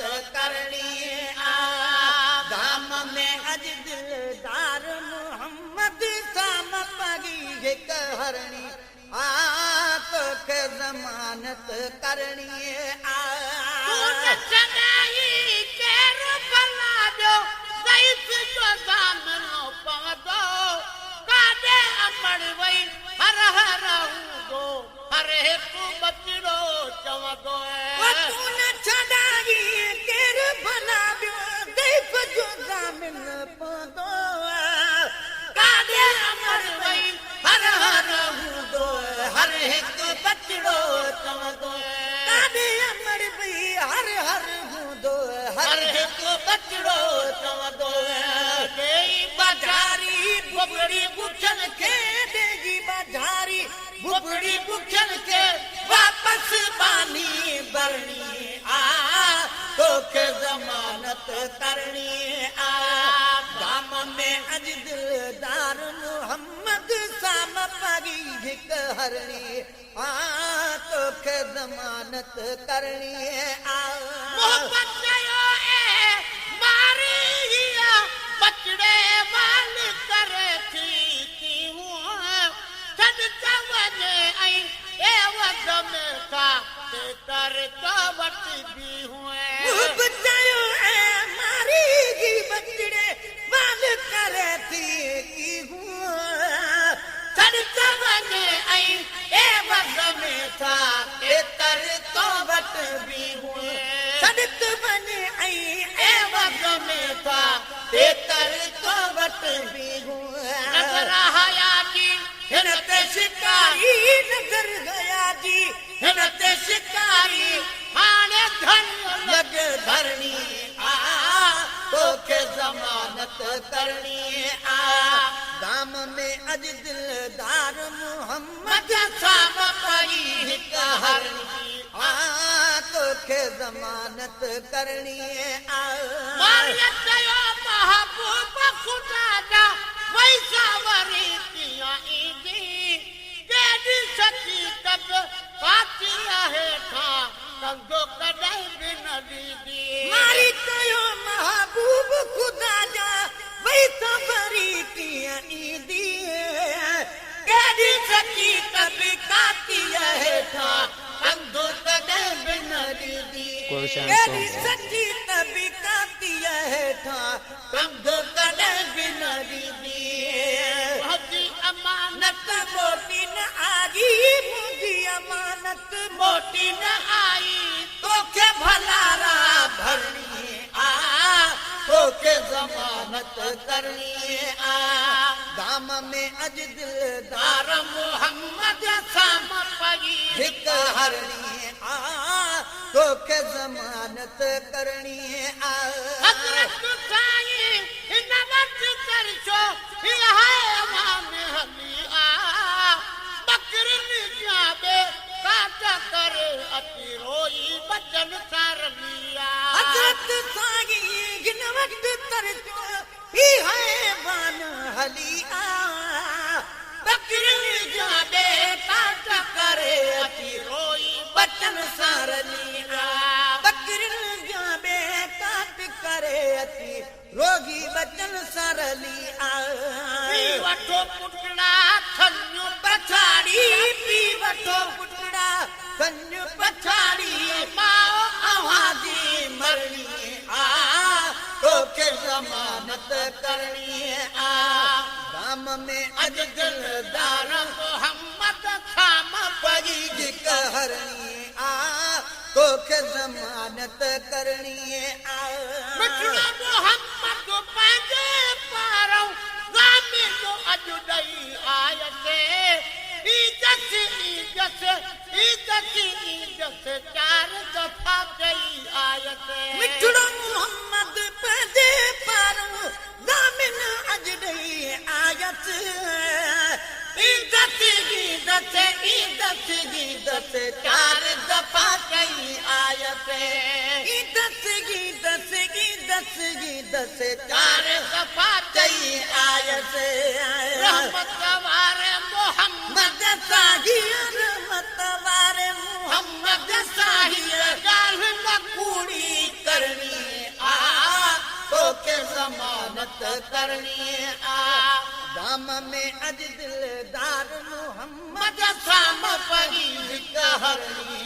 करणी आ धाम में अज दिलदार मोहम्मद साम पगी हिक हरणी आ तोखे ज़मानत करणी आ बुबड़ी बुखन के वापस पानी भरनी आ तोखे ज़मानत करनी आ धाम में अज दिलदार मोहम्मद साम पगी हिक हरणी आ तोखे ज़मानत करनी आ बचड़े वाल करे थी धरणी आ तोखे ज़मानत करणी आ दाम में अज दिलदार मोहम्मद साम पगी हिक हरणी आ तोखे ज़मानत करणी आ महबूब खुदा जा वैसा वरी किया ईदी केडी सची तब पाती आहे था कंगो कदई बिन दीदी मारी कयो महबूब खुदा जा वैसा वरी किया ईदी केडी सची तब पाती आहे था कंगो कदई बिन दीदी केडी सची तब पाती आहे था कंगो कदई बिन दीदी हजी अमानत मोटी न आई मुझी अमानत मोटी न आई तोखे भलारा भरनी आ तोखे ज़मानत करनी आ दाम में अज दिलदार मोहम्मद साम पगी हिक हरणी आ तोखे ज़मानत करनी आ हज़रत साईं हिन वक्त करजो इलाही हली आ बकरनि जाबे काटा करे अति रोई बचन सार लिया हज़रत साईं हिन वक्त करजो इलाही हली आ बकरनि जाबे काटा करे अति रोई बचन सार लिया बकरनि जाबे काट करे अति रोगी बचन सरली आ पी वठो पुटड़ा खन्यो पछाड़ी पी वठो पुटड़ा खन्यो पछाड़ी माओ आवाज़ी मरनी आ तोखे ज़मानत करनी आ दाम में अज दिलदार मोहम्मद साम पगी हिक हरणी आ तोखे ज़मानत करनी आ मिठड़ा मोहम्मद पंहिंजे पारों गामी जो अॼु ॾेई आयसे ईदत ईदत ईदत ईदत चार दफ़ा ॾेई आयसे मिठड़ा मोहम्मद पंहिंजे पारों गामी अॼु ॾेई आयसि ईदत ईदत ईदत ईदत चार दफ़ा कई आयसे ईदत ईदत ईदत ईदत चार दफ़ा कई आयसे रहमत वारे मोहम्मद साहिय रहमत वारे मोहम्मद साहिय ॻाल्हि न कूड़ी करणी आ तोखे ज़मानत करणी आ दाम में अॼु दिलदार मोहम्मद साम पई हिक हरणी